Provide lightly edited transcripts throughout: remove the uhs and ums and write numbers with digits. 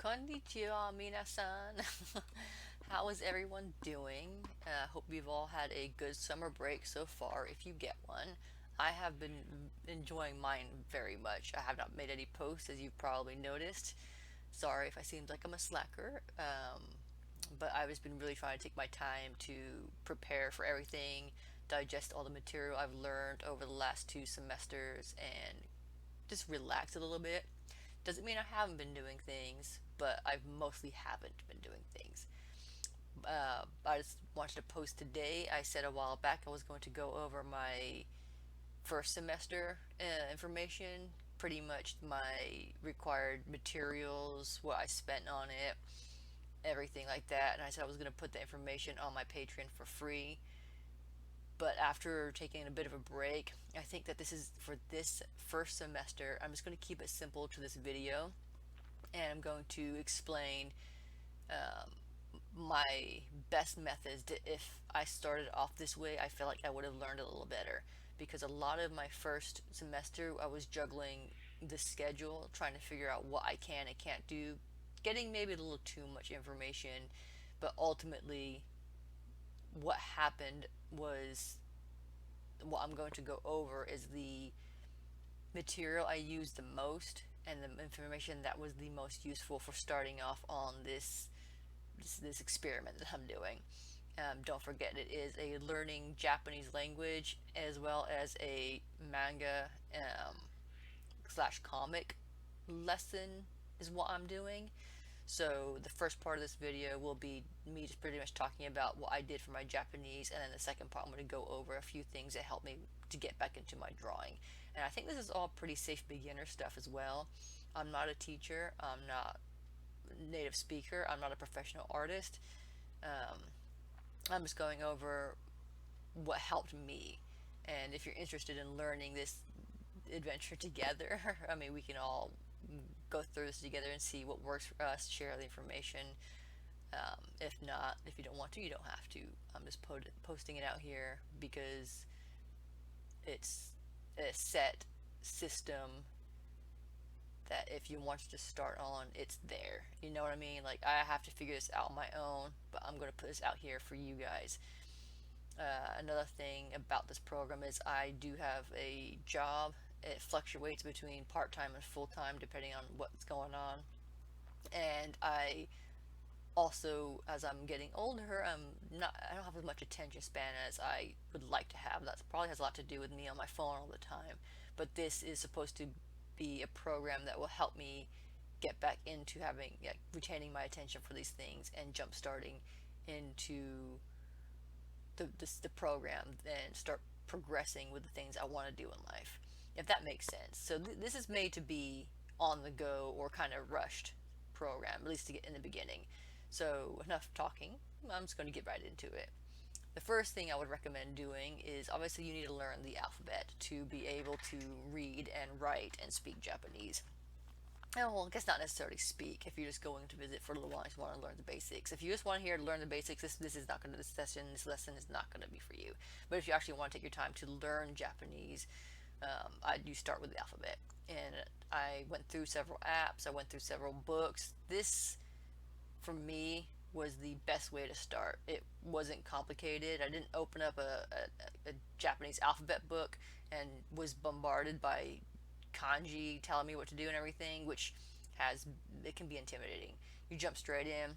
Konnichiwa, minasan. How is everyone doing? Hope you've all had a good summer break so far, if you get one. I have been enjoying mine very much. I have not made any posts, as you've probably noticed. Sorry if I seemed like I'm a slacker, but I've just been really trying to take my time to prepare for everything, digest all the material I've learned over the last 2 semesters, and just relax a little bit. Doesn't mean I haven't been doing things, but I mostly haven't been doing things. I just wanted to post today. I said a while back I was going to go over my first semester information, pretty much my required materials, what I spent on it, everything like that. And I said I was going to put the information on my Patreon for free. But after taking a bit of a break, I think that this is for this first semester. I'm just going to keep it simple to this video, and I'm going to explain um, my best methods. If I started off this way, I feel like I would have learned a little better, because a lot of my first semester I was juggling the schedule, trying to figure out what I can and can't do, getting maybe a little too much information, but ultimately what happened was what I'm going to go over is the material I used the most and the information that was the most useful for starting off on this experiment that I'm doing. Don't forget, it is a learning Japanese language as well as a manga slash comic lesson is what I'm doing. So the first part of this video will be me just pretty much talking about what I did for my Japanese, and then the second part I'm going to go over a few things that helped me to get back into my drawing. And I think this is all pretty safe beginner stuff as well. I'm not a teacher, I'm not a native speaker, I'm not a professional artist. Um, I'm just going over what helped me. And if you're interested in learning this adventure together, I mean, we can all go through this together and see what works for us, share the information. If not, if you don't want to, you don't have to. I'm just posting it out here because it's a set system that if you want to start on, it's there. You know what I mean? Like, I have to figure this out on my own, but I'm going to put this out here for you guys. Another thing about this program is I do have a job. It fluctuates between part-time and full-time depending on what's going on. And I also, as I'm getting older, I don't have as much attention span as I would like to have. That probably has a lot to do with me on my phone all the time. But this is supposed to be a program that will help me get back into having, yeah, retaining my attention for these things and jump starting into the program and start progressing with the things I want to do in life, if that makes sense. So this is made to be on the go or kind of rushed program, at least to get in the beginning. So enough talking. I'm just going to get right into it. The first thing I would recommend doing is, obviously you need to learn the alphabet to be able to read and write and speak Japanese. Well, I guess not necessarily speak. If you're just going to visit for a little while, you just want to learn the basics. If you just want to hear to learn the basics, this is not going to, this lesson is not going to be for you. But if you actually want to take your time to learn Japanese, you start with the alphabet. And I went through several apps. I went through several books. This, for me, was the best way to start. It wasn't complicated. I didn't open up a Japanese alphabet book and was bombarded by kanji telling me what to do and everything, which it can be intimidating. You jump straight in.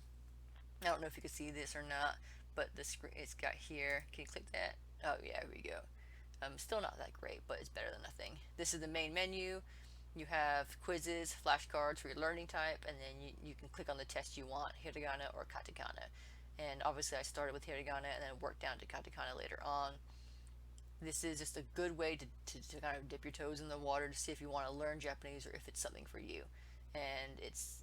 I don't know if you can see this or not, but the screen it's got here. Can you click that? Oh yeah, here we go. Still not that great, but it's better than nothing. This is the main menu. You have quizzes, flashcards for your learning type, and then you can click on the test you want, hiragana or katakana. And obviously I started with hiragana and then worked down to katakana later on. This is just a good way to kind of dip your toes in the water to see if you want to learn Japanese or if it's something for you. And it's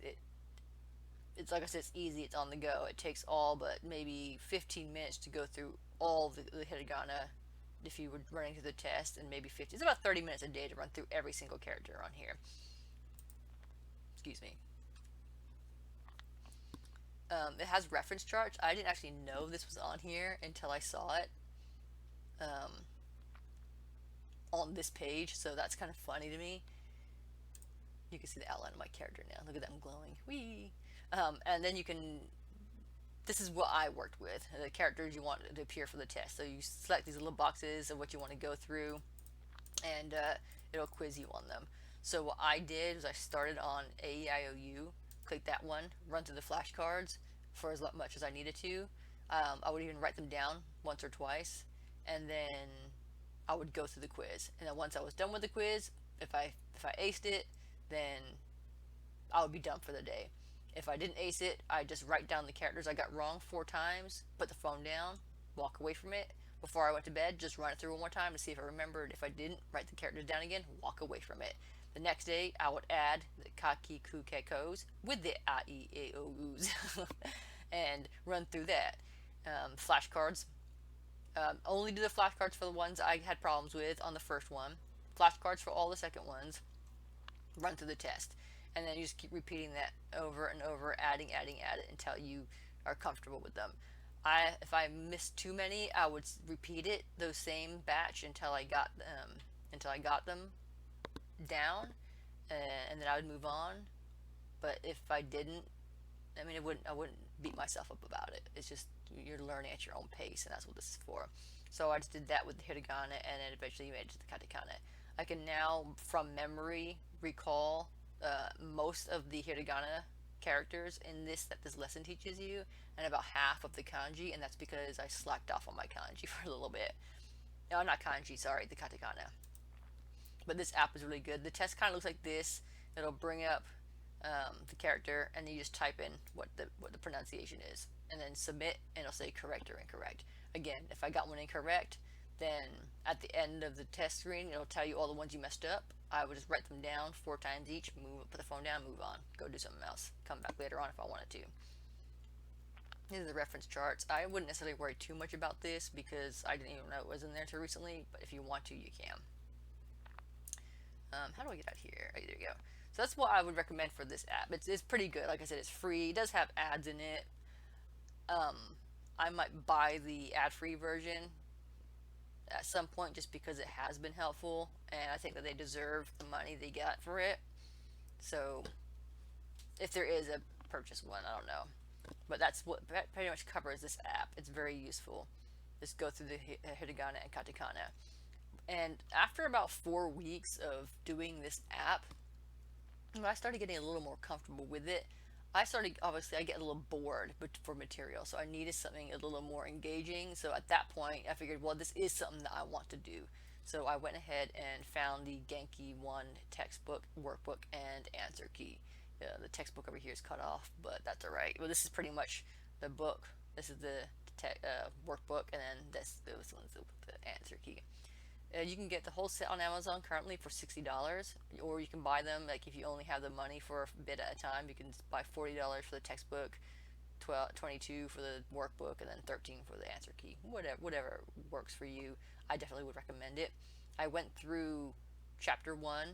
like I said, it's easy, it's on the go. It takes all but maybe 15 minutes to go through all the hiragana if you were running through the test, and maybe 50. It's about 30 minutes a day to run through every single character on here. Excuse me. It has reference charts. I didn't actually know this was on here until I saw it on this page, so that's kind of funny to me. You can see the outline of my character now. Look at that, I'm glowing. Whee! And then you can, this is what I worked with, the characters you want to appear for the test. So you select these little boxes of what you want to go through, and it'll quiz you on them. So what I did was I started on AEIOU, click that one, run through the flashcards for as much as I needed to. I would even write them down once or twice, and then I would go through the quiz. And then once I was done with the quiz, if I aced it, then I would be done for the day. If I didn't ace it, I just write down the characters I got wrong 4 times, put the phone down, walk away from it. Before I went to bed, just run it through one more time to see if I remembered. If I didn't, write the characters down again, walk away from it. The next day, I would add the kaki ku kekos with the a e a o u's and run through that. Flashcards. Only do the flashcards for the ones I had problems with on the first one. Flashcards for all the second ones. Run through the test, and then you just keep repeating that over and over, add it until you are comfortable with them. If I missed too many, I would repeat it those same batch until I got them down, and then I would move on. But if I didn't, I mean, I wouldn't beat myself up about it. It's just you're learning at your own pace, and that's what this is for. So I just did that with the hiragana, and then eventually made it to the katakana. I can now, from memory, recall most of the hiragana characters in this that this lesson teaches you, and about half of the kanji, and that's because I slacked off on my kanji for a little bit. No, not kanji, sorry, the katakana. But this app is really good. The test kind of looks like this. It'll bring up the character, and then you just type in what the pronunciation is, and then submit, and it'll say correct or incorrect. Again, if I got one incorrect, then at the end of the test screen, it'll tell you all the ones you messed up. I would just write them down 4 times each, put the phone down, move on, go do something else, come back later on if I wanted to. These are the reference charts. I wouldn't necessarily worry too much about this because I didn't even know it was in there until recently, but if you want to, you can. How do I get out here? Oh, there you go. So that's what I would recommend for this app. It's pretty good. Like I said, it's free. It does have ads in it. Um, I might buy the ad-free version at some point just because it has been helpful, and I think that they deserve the money they got for it. So if there is a purchase one, I don't know. But that's what pretty much covers this app. It's very useful. Just go through the hiragana and katakana. And after about 4 weeks of doing this app, when I started getting a little more comfortable with it, obviously I get a little bored for material, so I needed something a little more engaging. So at that point I figured, well, this is something that I want to do. So I went ahead and found the Genki 1 textbook, workbook, and answer key. The textbook over here is cut off, but that's alright. Well, this is pretty much the book. This is the workbook, and then this one's the answer key. You can get the whole set on Amazon currently for $60, or you can buy them, like if you only have the money for a bit at a time, you can buy $40 for the textbook, 22 for the workbook, and then 13 for the answer key. Whatever works for you. I definitely would recommend it. I went through chapter 1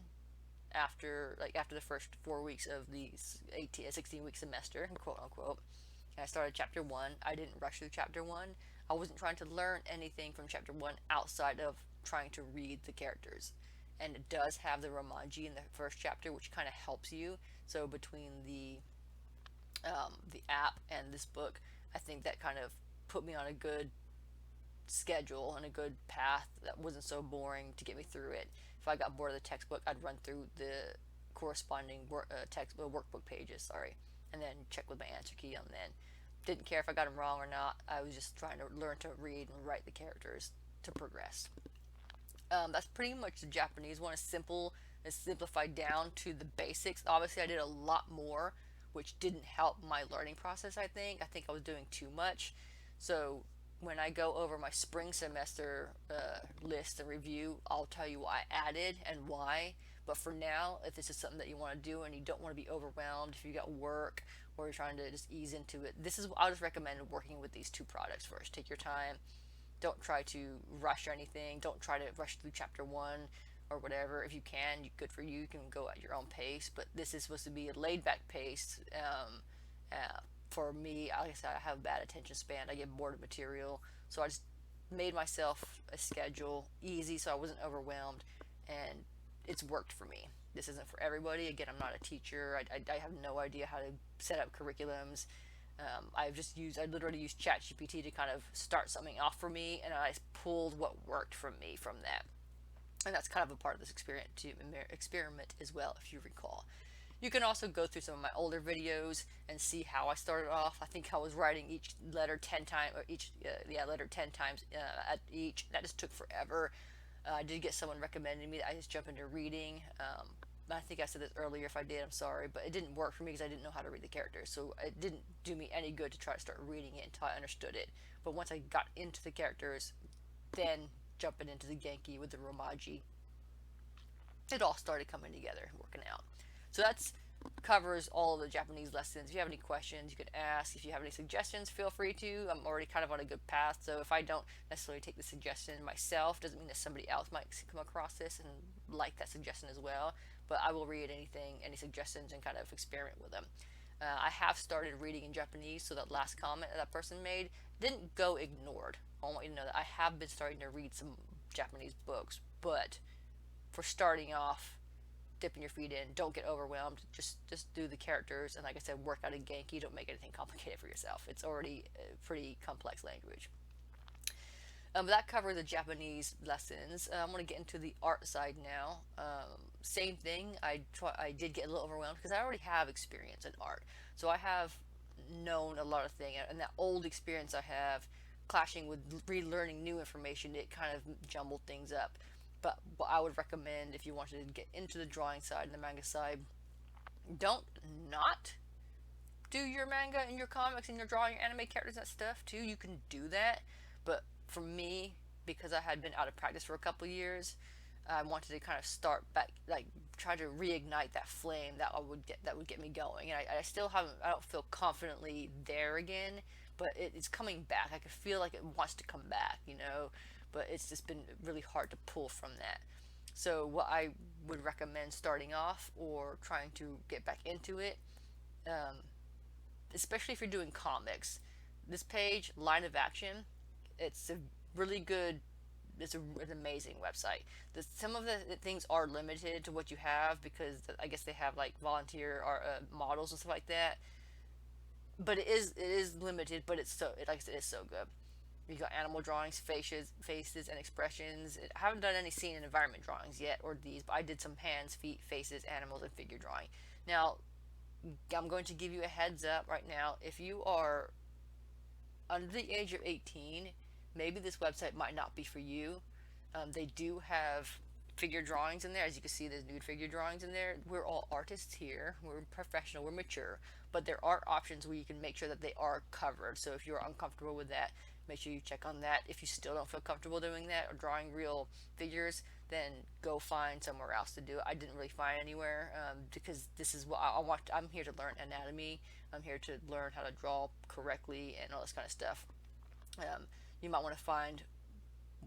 after the first 4 weeks of the 16-week semester, quote unquote. And I started chapter 1. I didn't rush through chapter 1. I wasn't trying to learn anything from chapter 1 outside of trying to read the characters. And it does have the romanji in the first chapter, which kind of helps you. So between the app and this book, I think that kind of put me on a good schedule and a good path that wasn't so boring to get me through it. If I got bored of the textbook, I'd run through the corresponding workbook pages, and then check with my answer key on then. Didn't care if I got them wrong or not. I was just trying to learn to read and write the characters to progress. That's pretty much the Japanese one. It's simple. It's simplified down to the basics. Obviously, I did a lot more, which didn't help my learning process, I think. I think I was doing too much. So when I go over my spring semester list and review, I'll tell you what I added and why. But for now, if this is something that you want to do and you don't want to be overwhelmed, if you got work or you're trying to just ease into it, I'll just recommend working with these two products first. Take your time. Don't try to rush or anything. Don't try to rush through chapter 1 or whatever. If you can, good for you. You can go at your own pace. But this is supposed to be a laid-back pace. For me, like I said, I have a bad attention span. I get bored of material. So I just made myself a schedule easy so I wasn't overwhelmed. And it's worked for me. this isn't for everybody. Again, I'm not a teacher. I have no idea how to set up curriculums. I literally used ChatGPT to kind of start something off for me, and I pulled what worked for me from that. And that's kind of a part of this experiment as well, if you recall. You can also go through some of my older videos and see how I started off. I think I was writing each letter 10 times, or letter 10 times at each. That just took forever. I did get someone recommending me that I just jump into reading. I think I said this earlier. If I did, I'm sorry, but it didn't work for me because I didn't know how to read the characters. So it didn't do me any good to try to start reading it until I understood it. But once I got into the characters, then jumping into the Genki with the Romaji, it all started coming together, working out. So that's covers all of the Japanese lessons. If you have any questions, you can ask. If you have any suggestions, feel free to. I'm already kind of on a good path, so if I don't necessarily take the suggestion myself, doesn't mean that somebody else might come across this and like that suggestion as well. But I will read any suggestions, and kind of experiment with them. I have started reading in Japanese, so that last comment that person made didn't go ignored. I want you to know that I have been starting to read some Japanese books, but for starting off, dipping your feet in, don't get overwhelmed. Just do the characters, and like I said, work out a Genki. Don't make anything complicated for yourself. It's already a pretty complex language. That covers the Japanese lessons. I'm going to get into the art side now. Same thing. I did get a little overwhelmed because I already have experience in art, so I have known a lot of things, and that old experience I have clashing with relearning new information, it kind of jumbled things up. But what I would recommend, if you wanted to get into the drawing side and the manga side, don't not do your manga and your comics and your drawing, your anime characters, and that stuff too. You can do that, but for me, because I had been out of practice for a couple of years, I wanted to kind of start back, like try to reignite that flame that would get me going. And I still haven't. I don't feel confidently there again, but it's coming back. I can feel like it wants to come back, but it's just been really hard to pull from that. So what I would recommend starting off or trying to get back into it, um, especially if you're doing comics, this page, Line of Action, it's a really good, an amazing website. Some of the things are limited to what you have because I guess they have like volunteer or models and stuff like that. But it is limited, but like I said, it's so good. You got animal drawings, faces, and expressions. I haven't done any scene and environment drawings yet, or these, but I did some hands, feet, faces, animals, and figure drawing. Now, I'm going to give you a heads up right now. If you are under the age of 18, maybe this website might not be for you. They do have figure drawings in there. As you can see, there's nude figure drawings in there. We're all artists here. We're professional. We're mature. But there are options where you can make sure that they are covered. So if you're uncomfortable with that, make sure you check on that. If you still don't feel comfortable doing that or drawing real figures, then go find somewhere else to do it. I didn't really find anywhere because this is what I want. I'm here to learn anatomy. I'm here to learn how to draw correctly and all this kind of stuff. You might want to find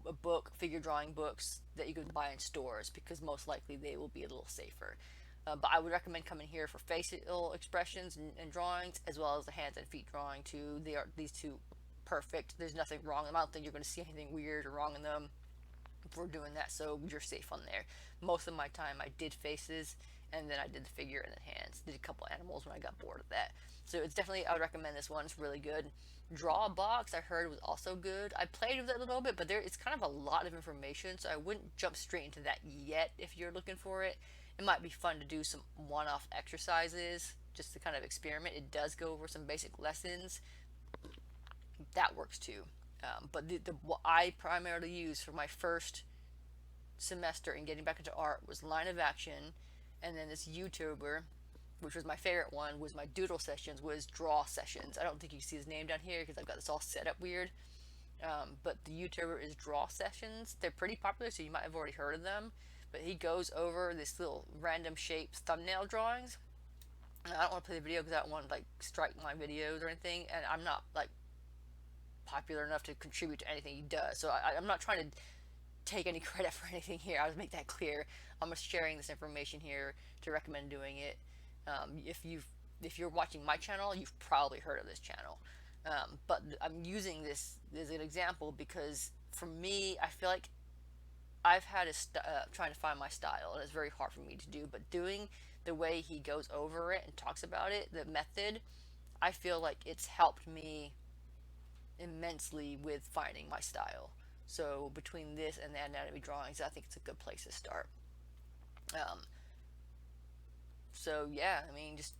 a book, figure drawing books that you can buy in stores because most likely they will be a little safer. But I would recommend coming here for facial expressions and drawings, as well as the hands and feet drawing too. These two perfect. There's nothing wrong in them. I don't think you're going to see anything weird or wrong in them if we're doing that, so you're safe on there. Most of my time I did faces, and then I did the figure and then hands. Did a couple animals when I got bored of that. So it's definitely, I would recommend this one. It's really good. Draw a box I heard was also good. I played with it a little bit, but it's kind of a lot of information, so I wouldn't jump straight into that yet if you're looking for it. It might be fun to do some one-off exercises just to kind of experiment. It does go over some basic lessons. That works too. But what I primarily used for my first semester in getting back into art was Line of Action, and then this YouTuber, which was my favorite one, was my doodle sessions, was draw sessions. I don't think you can see his name down here because I've got this all set up weird. But the YouTuber is draw sessions. They're pretty popular, so you might have already heard of them. But he goes over this little random shapes thumbnail drawings. And I don't want to play the video because I don't want to like strike my videos or anything, and I'm not like popular enough to contribute to anything he does. So I'm not trying to take any credit for anything here. I'll make that clear. I'm just sharing this information here to recommend doing it. If you're watching my channel, you've probably heard of this channel. But I'm using this as an example because for me, I feel like I've had trying to find my style, and it's very hard for me to do. But doing the way he goes over it and talks about it, the method, I feel like it's helped me immensely with finding my style. So between this and the anatomy drawings, I think it's a good place to start. Um, so yeah, I mean, just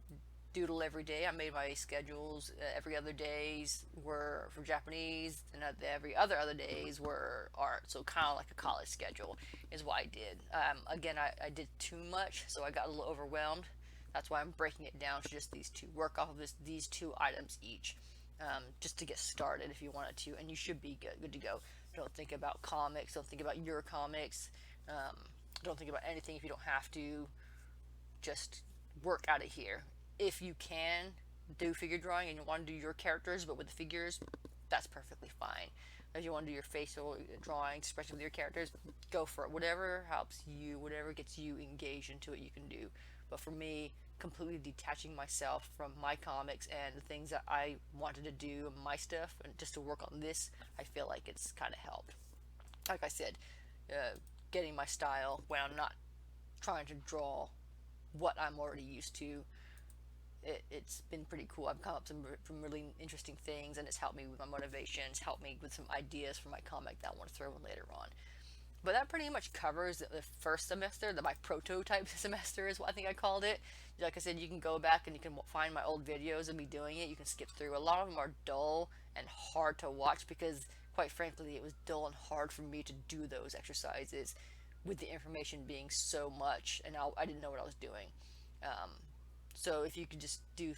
doodle every day. I made my schedules. Every other days were for Japanese, and every other days were art. So kind of like a college schedule is what I did. Again, I did too much, so I got a little overwhelmed. That's why I'm breaking it down to just these two. Work off of these two items each, just to get started if you wanted to, and you should be good to go. Don't think about comics. Don't think about your comics. Um, don't think about anything if you don't have to. Just work out of here. If you can do figure drawing and you want to do your characters but with the figures, that's perfectly fine. If you want to do your facial drawings, especially with your characters, go for it. Whatever helps you, whatever gets you engaged into it, you can do. But for me, completely detaching myself from my comics and the things that I wanted to do, my stuff, and just to work on this, I feel like it's kind of helped. Like I said, getting my style when I'm not trying to draw what I'm already used to. It's been pretty cool. I've come up with some really interesting things, and it's helped me with my motivations, helped me with some ideas for my comic that I want to throw in later on. But that pretty much covers the first semester, my prototype semester is what I think I called it. Like I said, you can go back and you can find my old videos of me doing it. You can skip through. A lot of them are dull and hard to watch because, quite frankly, it was dull and hard for me to do those exercises with the information being so much, and I didn't know what I was doing. Um, so if you could just do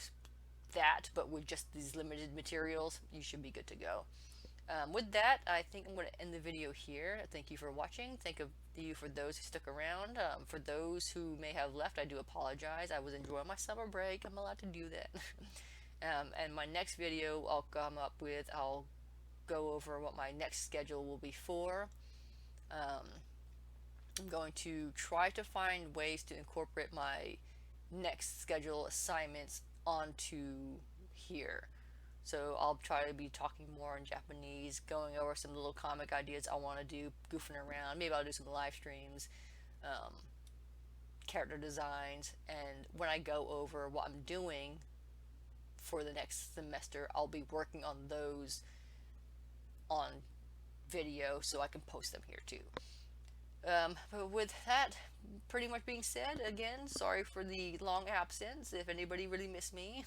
that, but with just these limited materials, you should be good to go. With that, I think I'm going to end the video here. Thank you for watching. Thank you for those who stuck around. For those who may have left, I do apologize. I was enjoying my summer break. I'm allowed to do that. And my next video I'll come up with, I'll go over what my next schedule will be for. I'm going to try to find ways to incorporate my next schedule assignments onto here. So I'll try to be talking more in Japanese, going over some little comic ideas I want to do, goofing around. Maybe I'll do some live streams, um, character designs, and when I go over what I'm doing for the next semester, I'll be working on those on video so I can post them here too. But with that pretty much being said, again, sorry for the long absence if anybody really missed me.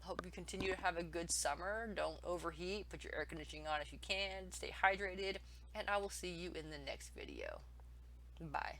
Hope you continue to have a good summer. Don't overheat. Put your air conditioning on if you can. Stay hydrated. And I will see you in the next video. Bye.